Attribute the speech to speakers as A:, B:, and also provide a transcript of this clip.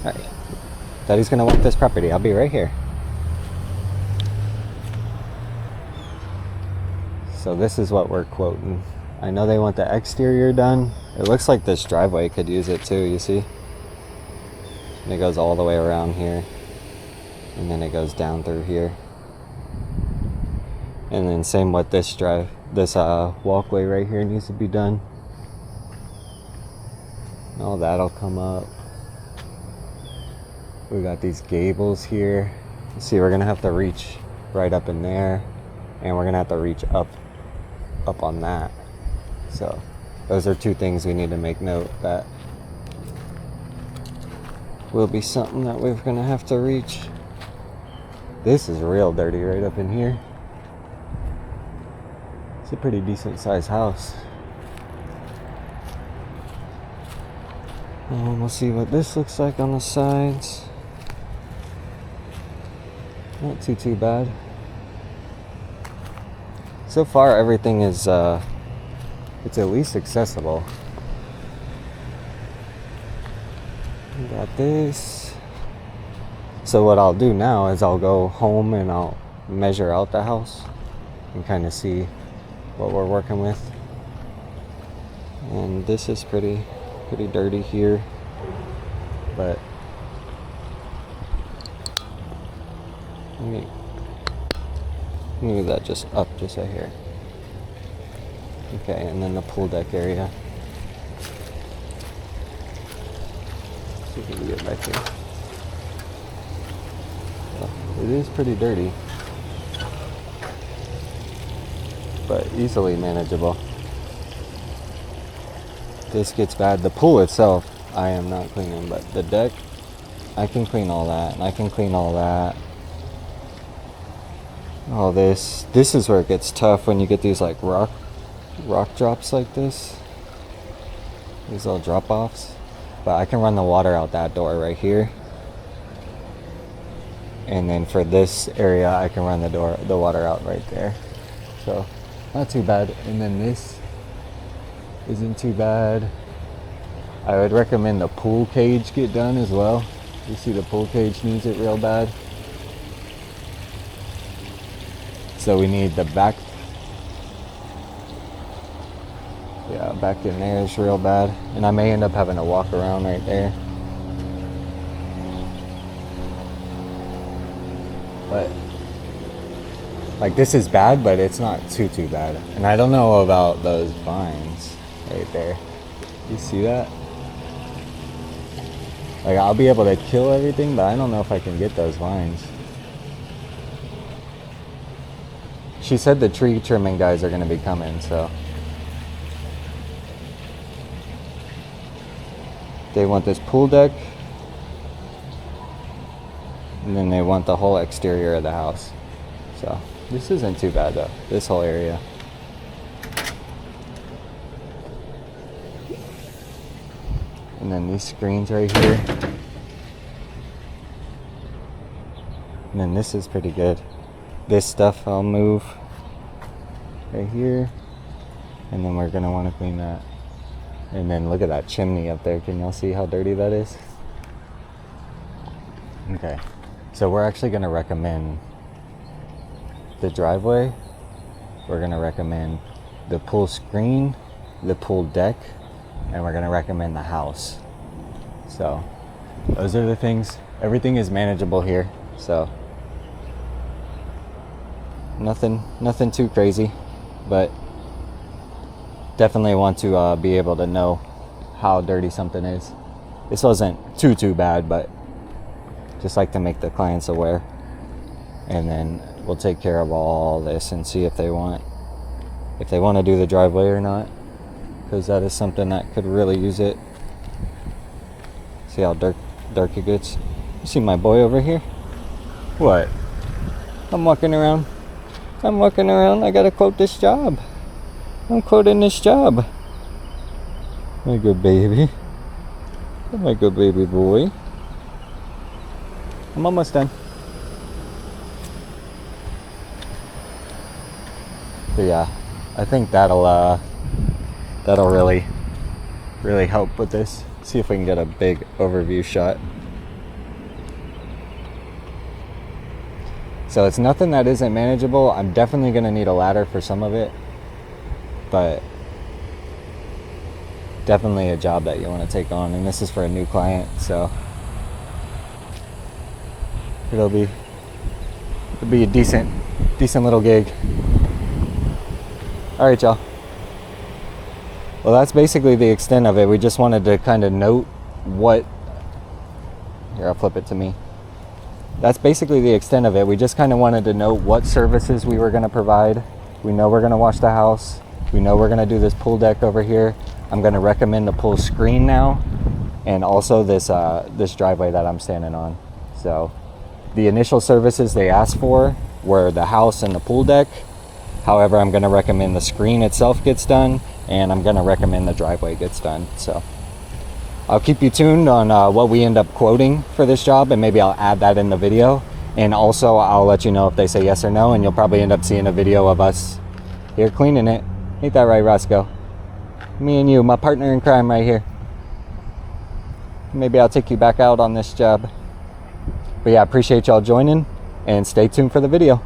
A: Alright. Daddy's gonna walk this property. I'll be right here. So this is what we're quoting. I know they want the exterior done. It looks like this driveway could use it too, you see? And it goes all the way around here. And then it goes down through here. And then same with this walkway right here needs to be done. All that'll come up. We got these gables here. See, we're gonna have to reach right up in there, and we're gonna have to reach up on that. So those are two things we need to make note that will be something that we're gonna have to reach. This is real dirty right up in here. It's a pretty decent sized house. We'll see what this looks like on the sides. Not too bad. So far everything is it's at least accessible. We got this. So what I'll do now is I'll go home and I'll measure out the house and kind of see what we're working with. And this is pretty dirty here, but let me move that just up just right here. Okay, and then the pool deck area. See if we can get back here. Well, it is pretty dirty, but easily manageable. This gets bad. The pool itself, I am not cleaning, but the deck, I can clean all that, and I can clean all that. All this is where it gets tough when you get these like rock drops like this. These little drop offs. But I can run the water out that door right here. And then for this area, I can run the water out right there. So not too bad. And then this isn't too bad. I would recommend the pool cage get done as well. You see the pool cage needs it real bad. So we need the back. Yeah, back in there is real bad. And I may end up having to walk around right there. But like this is bad, but it's not too bad. And I don't know about those vines right there. You see that? Like I'll be able to kill everything, but I don't know if I can get those vines. She said the tree trimming guys are gonna be coming, so. They want this pool deck. And then they want the whole exterior of the house. So this isn't too bad though, this whole area. And then these screens right here. And then this is pretty good. This stuff I'll move right here. And then we're gonna wanna clean that. And then look at that chimney up there. Can y'all see how dirty that is? Okay. So we're actually gonna recommend the driveway. We're gonna recommend the pool screen, the pool deck, and we're gonna recommend the house. So those are the things. Everything is manageable here. So nothing too crazy, but definitely want to be able to know how dirty something is. This wasn't too bad, but just like to make the clients aware. And then we'll take care of all this and see if they want to do the driveway or not, because that is something that could really use it. See how dark it gets? You see my boy over here? What? I'm walking around. I gotta quote this job. I'm quoting this job. My good baby. My good baby boy. I'm almost done. But yeah, I think that'll really help with this. See if we can get a big overview shot. So it's nothing that isn't manageable. I'm definitely going to need a ladder for some of it, but definitely a job that you want to take on. And this is for a new client, so it'll be a decent little gig. All right, y'all. Well, that's basically the extent of it. We just wanted to kind of note what, here, I'll flip it to me. That's basically the extent of it. We just kind of wanted to note what services we were going to provide. We know we're going to wash the house. We know we're going to do this pool deck over here. I'm going to recommend the pool screen now, and also this driveway that I'm standing on. So the initial services they asked for were the house and the pool deck. However, I'm going to recommend the screen itself gets done, and I'm going to recommend the driveway gets done. So I'll keep you tuned on what we end up quoting for this job, and maybe I'll add that in the video. And also I'll let you know if they say yes or no, and you'll probably end up seeing a video of us here cleaning it. Ain't that right, Roscoe? Me and you, my partner in crime right here. Maybe I'll take you back out on this job. But yeah, appreciate y'all joining, and stay tuned for the video.